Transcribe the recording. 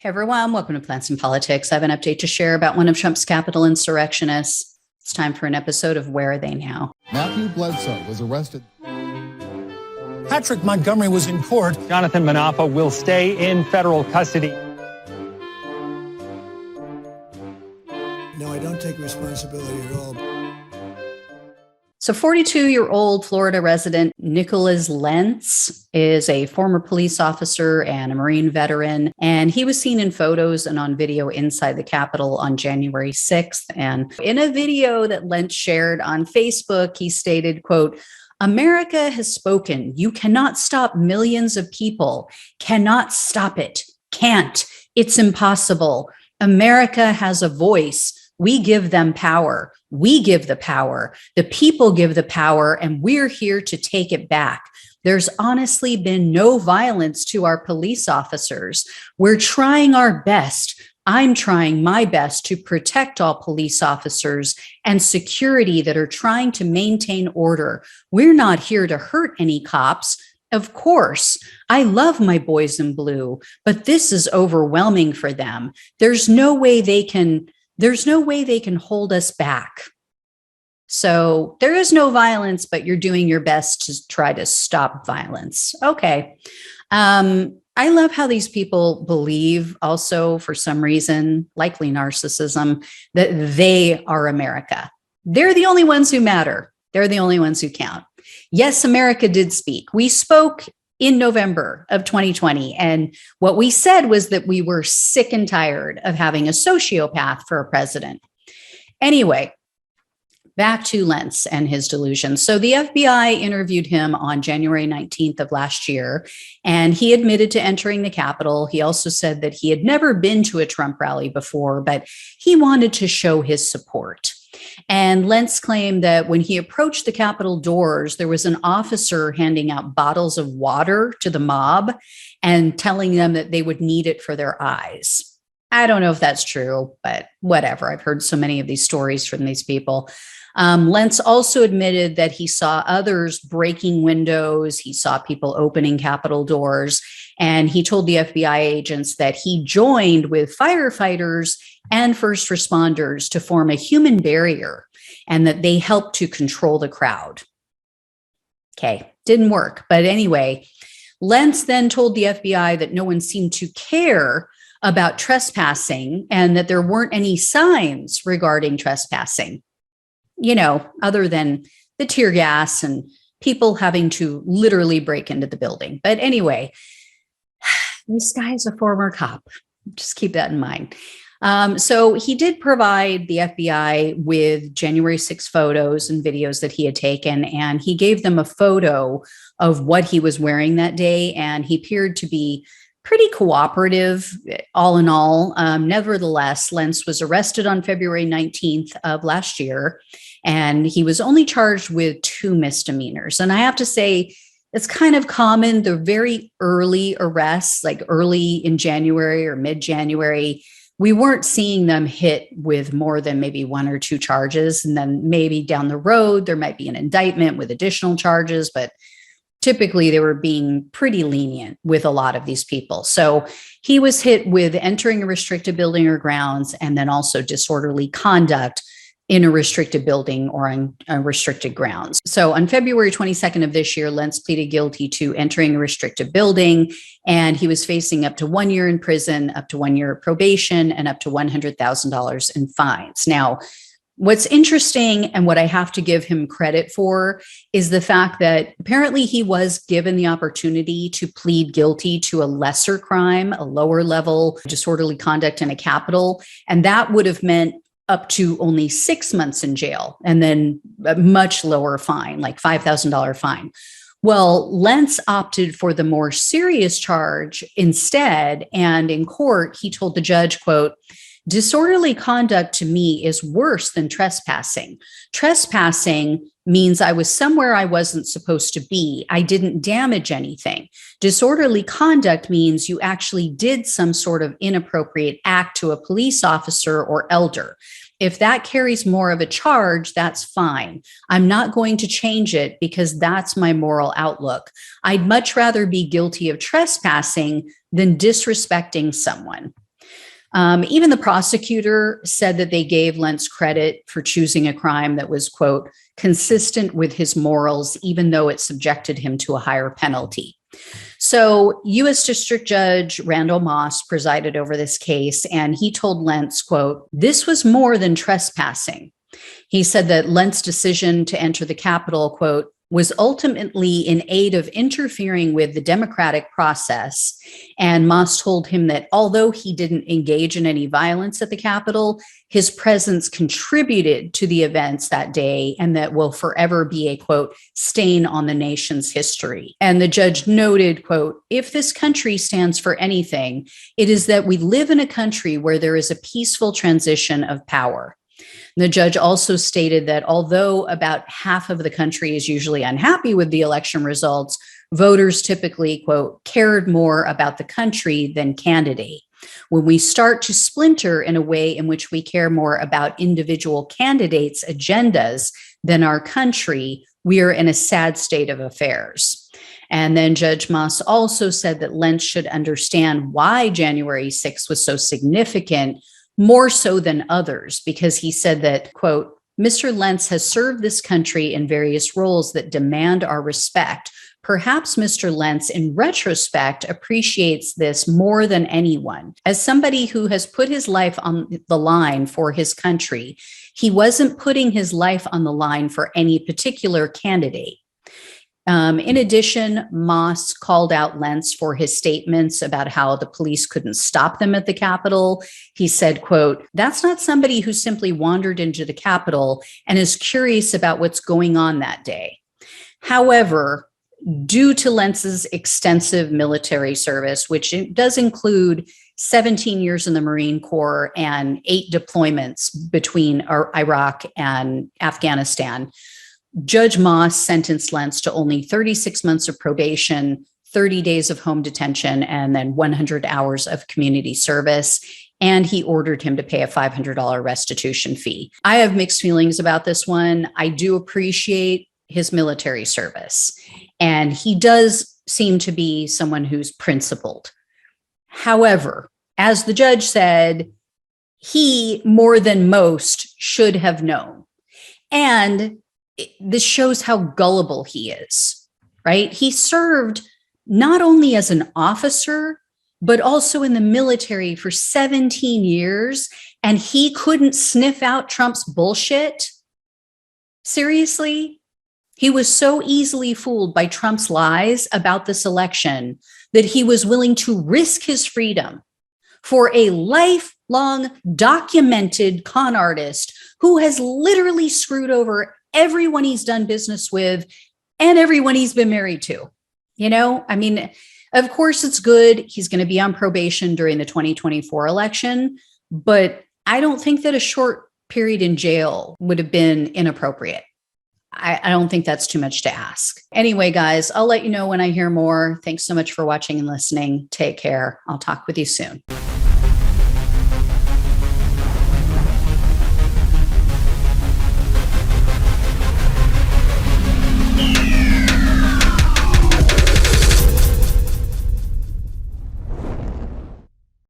Hey everyone, welcome to Plants and Politics. I have an update to share about one of Trump's Capitol insurrectionists. It's time for an episode of Where Are They Now? Matthew Bledsoe was arrested. Patrick Montgomery was in court. Jonathan Manapa will stay in federal custody. No, I don't take responsibility at all. So 42-year-old Florida resident Nicholes Lentz is a former police officer and a Marine veteran, and he was seen in photos and on video inside the Capitol on January 6th. And in a video that Lentz shared on Facebook, he stated, quote, "America has spoken. You cannot stop millions of people. Cannot stop it. Can't. It's impossible. America has a voice. We give them power. We give the power. The people give the power, and we're here to take it back. There's honestly been no violence to our police officers. We're trying our best. I'm trying my best to protect all police officers and security that are trying to maintain order. We're not here to hurt any cops. Of course, I love my boys in blue, but this is overwhelming for them. There's no way they can hold us back. So there is no violence, but you're doing your best to try to stop violence." Okay. I love how these people believe also, for some reason, likely narcissism, that they are America. They're the only ones who matter. They're the only ones who count. Yes, America did speak. We spoke in November of 2020. And what we said was that we were sick and tired of having a sociopath for a president. Anyway, back to Lentz and his delusions. So the FBI interviewed him on January 19th of last year, and he admitted to entering the Capitol. He also said that he had never been to a Trump rally before, but he wanted to show his support. And Lentz claimed that when he approached the Capitol doors, there was an officer handing out bottles of water to the mob and telling them that they would need it for their eyes. I don't know if that's true, but whatever. I've heard so many of these stories from these people. Lentz also admitted that he saw others breaking windows. He saw people opening Capitol doors. And he told the FBI agents that he joined with firefighters and first responders to form a human barrier and that they helped to control the crowd. Okay, didn't work. But anyway, Lentz then told the FBI that no one seemed to care about trespassing and that there weren't any signs regarding trespassing, other than the tear gas and people having to literally break into the building. But anyway, this guy's a former cop. Just keep that in mind. So he did provide the FBI with January 6 photos and videos that he had taken, and he gave them a photo of what he was wearing that day, and he appeared to be pretty cooperative, all in all. Nevertheless, Lentz was arrested on February 19th of last year, and he was only charged with 2 misdemeanors. And I have to say, it's kind of common, the very early arrests, like early in January or mid-January, we weren't seeing them hit with more than maybe 1 or 2 charges. And then maybe down the road, there might be an indictment with additional charges, but typically they were being pretty lenient with a lot of these people. So he was hit with entering a restricted building or grounds, and then also disorderly conduct in a restricted building or on restricted grounds. So on February 22nd of this year, Lentz pleaded guilty to entering a restricted building, and he was facing up to 1 year in prison, up to 1 year of probation, and up to $100,000 in fines. Now, what's interesting and what I have to give him credit for is the fact that apparently he was given the opportunity to plead guilty to a lesser crime, a lower level disorderly conduct in a Capitol, and that would have meant up to only 6 months in jail and then a much lower fine, like $5,000 fine. Well, Lentz opted for the more serious charge instead. And in court, he told the judge, quote, "Disorderly conduct to me is worse than trespassing. Trespassing means I was somewhere I wasn't supposed to be. I didn't damage anything. Disorderly conduct means you actually did some sort of inappropriate act to a police officer or elder. If that carries more of a charge, that's fine. I'm not going to change it because that's my moral outlook. I'd much rather be guilty of trespassing than disrespecting someone." Even the prosecutor said that they gave Lentz credit for choosing a crime that was, quote, consistent with his morals, even though it subjected him to a higher penalty. So U.S. District Judge Randall Moss presided over this case, and he told Lentz, quote, this was more than trespassing. He said that Lentz's decision to enter the Capitol, quote, was ultimately in aid of interfering with the democratic process. And Moss told him that although he didn't engage in any violence at the Capitol, his presence contributed to the events that day and that will forever be a, quote, stain on the nation's history. And the judge noted, quote, if this country stands for anything, it is that we live in a country where there is a peaceful transition of power. The judge also stated that although about half of the country is usually unhappy with the election results, voters typically, quote, cared more about the country than candidate. When we start to splinter in a way in which we care more about individual candidates' agendas than our country, we are in a sad state of affairs. And then Judge Moss also said that Lentz should understand why January 6th was so significant, more so than others, because he said that, quote, Mr. Lentz has served this country in various roles that demand our respect. Perhaps Mr. Lentz, in retrospect, appreciates this more than anyone. As somebody who has put his life on the line for his country, he wasn't putting his life on the line for any particular candidate. In addition, Moss called out Lentz for his statements about how the police couldn't stop them at the Capitol. He said, quote, that's not somebody who simply wandered into the Capitol and is curious about what's going on that day. However, due to Lentz's extensive military service, which does include 17 years in the Marine Corps and 8 deployments between Iraq and Afghanistan, Judge Moss sentenced Lentz to only 36 months of probation, 30 days of home detention, and then 100 hours of community service. And he ordered him to pay a $500 restitution fee. I have mixed feelings about this one. I do appreciate his military service, and he does seem to be someone who's principled. However, as the judge said, he, more than most, should have known. And this shows how gullible he is, right? He served not only as an officer, but also in the military for 17 years, and he couldn't sniff out Trump's bullshit. Seriously? He was so easily fooled by Trump's lies about this election that he was willing to risk his freedom for a lifelong documented con artist who has literally screwed over everyone he's done business with and everyone he's been married to. You know, I mean, of course it's good. He's going to be on probation during the 2024 election, but I don't think that a short period in jail would have been inappropriate. I don't think that's too much to ask. Anyway, guys, I'll let you know when I hear more. Thanks so much for watching and listening. Take care. I'll talk with you soon.